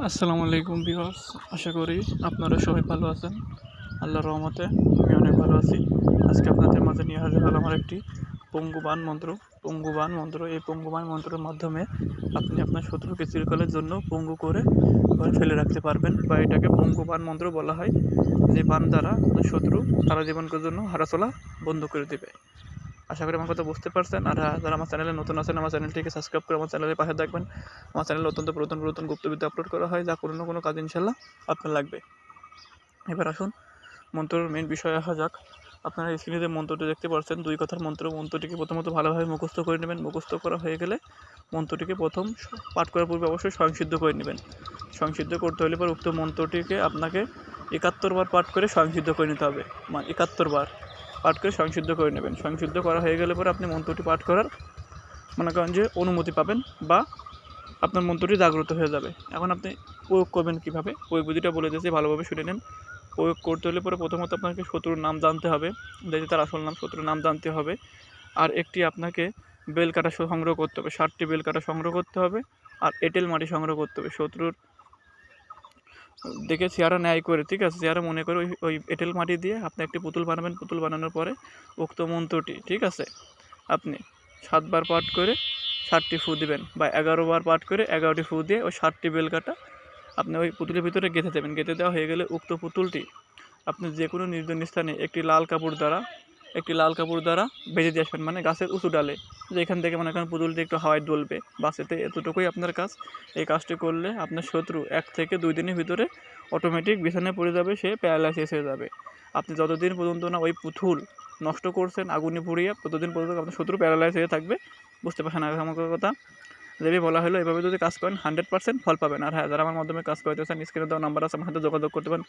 আসসালামু আলাইকুম ভিউয়ার্স, আশা করি আপনারা সবাই ভালো আছেন। আল্লাহর রহমতে আমি অনেক ভালো আছি। আজকে আপনাদের মাঝে নিয়ে হাজির হলাম আমার একটি পঙ্গুবান মন্ত্র। এই পঙ্গুবান মন্ত্রের মাধ্যমে আপনি আপনার শত্রুকে চিরকালের জন্য পঙ্গু করে ঘরে ফেলে রাখতে পারবেন, বা এটাকে পঙ্গুবান মন্ত্র বলা হয়। যে বান দ্বারা আপনার শত্রু সারা জীবনের জন্য হাঁটাচলা বন্ধ করে দেবে। আশা করি আমার কথা বুঝতে পারছেন। আর যারা আমার চ্যানেলে নতুন আছেন, আমার চ্যানেলটিকে সাবস্ক্রাইব করে আমার চ্যানেলের পাশে থাকবেন। আমার চ্যানেলে অত্যন্ত পুরাতন গুপ্তবিদ্যা আপলোড করা হয়, যা কোনো না কোনো কাজ ইনশাল্লাহ আপনার লাগবে। এবার আসুন মন্ত্রের মেন বিষয়ে আসা যাক। আপনারা স্ক্রিনে যে মন্ত্রটি দেখতে পাচ্ছেন, 2 কথার মন্ত্রটিকে প্রথমত ভালোভাবে মুখস্থ করে নেবেন। মুখস্থ করা হয়ে গেলে মন্ত্রটিকে প্রথম পাঠ করার পূর্বে অবশ্যই স্বয়ংসিদ্ধ করে নেবেন। স্বয়ংসিদ্ধ করতে হলে পর উক্ত মন্ত্রটিকে আপনাকে 71 বার পাঠ করে স্বয়ংসিদ্ধ করে নিতে হবে। 71 বার পাঠ করে স্বয়ংসিদ্ধ করে নেবেন। স্বয়ংসিদ্ধ করা হয়ে গেলে পরে আপনি মন্ত্রটি পাঠ করার মনে করেন যে অনুমতি পাবেন, বা আপনার মন্ত্রটি জাগ্রত হয়ে যাবে। এখন আপনি প্রয়োগ করবেন কীভাবে, প্রয়োগ বিধিটা বলে দিয়েছি, ভালোভাবে শুনে নেন। প্রয়োগ করতে হলে পরে প্রথমত আপনাকে শত্রুর নাম জানতে হবে, যেটি তার আসল নাম, শত্রুর নাম জানতে হবে। আর একটি আপনাকে বেল কাটা সংগ্রহ করতে হবে, 60টি বেল কাটা সংগ্রহ করতে হবে। আর এঁটেল মাটি সংগ্রহ করতে হবে। শত্রুর দেখে চেহারা ন্যায় করে, ঠিক আছে, চেহারা মনে করে ওই এঁটেল মাটি দিয়ে আপনি একটি পুতুল বানাবেন। পুতুল বানানোর পরে উক্ত মন্ত্রটি, ঠিক আছে, আপনি 7 বার পাঠ করে 60টি ফু দিবেন, বা 11 বার পাঠ করে 11টি ফু দিয়ে ওই 60টি বেল কাটা আপনি ওই পুতুলের ভিতরে গেঁথে দেবেন। গেঁথে দেওয়া হয়ে গেলে উক্ত পুতুলটি আপনি যে কোনো নির্জন স্থানে একটি লাল কাপড় দ্বারা বেঁধে দিয়ে আসবেন, মানে গাছের উঁচু ডালে, যে এখান থেকে মনে করেন পুতুলটি একটু হাওয়ায় দুলবে, বাসেতে এতটুকুই আপনার কাজ। এই কাজটি করলে আপনার শত্রু 1 থেকে 2 দিনের ভিতরে অটোমেটিক বিছানায় পড়ে যাবে, সে প্যারালাইসিস হয়ে যাবে। আপনি যতদিন পর্যন্ত না ওই পুতুল নষ্ট করছেন আগুনে পুড়িয়ে, ততদিন পর্যন্ত আপনার শত্রু প্যারালাইজ হয়ে থাকবে। বুঝতে পারছেন আমার কথা? যেভাবে বলা হলো এভাবে যদি কাজ করেন 100% ফল পাবেন। আর হ্যাঁ, যারা আমার মাধ্যমে কাজ করতে চান, স্ক্রিনে দেওয়া নাম্বার আছে, আমার সাথে যোগাযোগ করতে পারেন।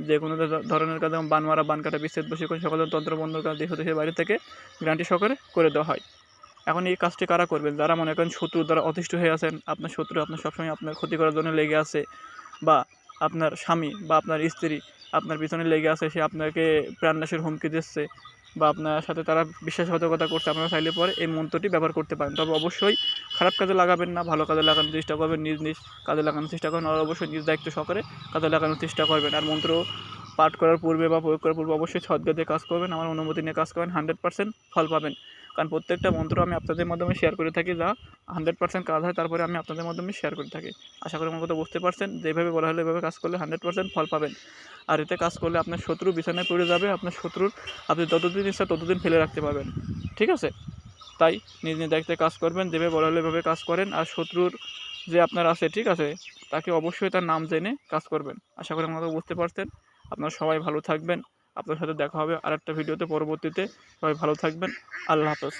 যে কোনো ধরনের কাজ, যেমন বান মারা, বান কাটা, বিচ্ছেদ, বশীকরণ, সকল তন্ত্র বন্ধ কাজ দিয়ে হতে বাড়ি থেকে গ্যারান্টি সহকারে করে দেওয়া হয়। এখন এই কাজটি কারা করবেন? যারা মনে করেন শত্রু দ্বারা অতিষ্ঠ হয়ে আছেন, আপনার শত্রু আপনার সবসময় আপনার ক্ষতি করার জন্য লেগে আছে, বা আপনার স্বামী বা আপনার স্ত্রী আপনার পিছনে লেগে আছে, সে আপনাকে প্রাণনাশের হুমকি দিচ্ছে, বা আপনার সাথে তারা বিশ্বাসঘাতকতা করছে, আপনারা চাইলে পরে এই মন্ত্রটি ব্যবহার করতে পারেন। তবে অবশ্যই খারাপ কাজে লাগাবেন না, ভালো কাজে লাগানোর চেষ্টা করবেন, নিজ কাজে লাগানোর চেষ্টা করবেন, আর অবশ্যই নিজ দায়িত্ব সহকারে কাজে লাগানোর চেষ্টা করবেন। আর মন্ত্র পাঠ করার পূর্বে বা প্রয়োগ করার পূর্বে অবশ্যই সদ্গতে কাজ করবেন, আমার অনুমতি নিয়ে কাজ করবেন, 100% ফল পাবেন। কারণ প্রত্যেকটা মন্ত্র আমি আপনাদের মাধ্যমে শেয়ার করে থাকি, যা 100% কাজ হয়, তারপরে আমি আপনাদের মাধ্যমে শেয়ার করে থাকি। আশা করি আমার কথা বুঝতে পারছেন। যেভাবে বলা হলো এভাবে কাজ করলে 100% ফল পাবেন। আর এতে কাজ করলে আপনার শত্রু বিছানায় পড়ে যাবে, আপনার শত্রুর আপনি যতদিন ইচ্ছা ততদিন ফেলে রাখতে পারবেন, ঠিক আছে? তাই নিজ দায়িত্বে কাজ করবেন, যেভাবে বলা হলো এভাবে কাজ করেন। আর শত্রুর যে আপনার আছে, ঠিক আছে, তাকে অবশ্যই তার নাম জেনে কাজ করবেন। আশা করি আমার কথা বুঝতে পারছেন। আপনারা সবাই ভালো থাকবেন। আপনার সাথে দেখা হবে আরেকটা ভিডিওতে পরবর্তীতে। সবাই ভালো থাকবেন। আল্লাহ হাফেজ।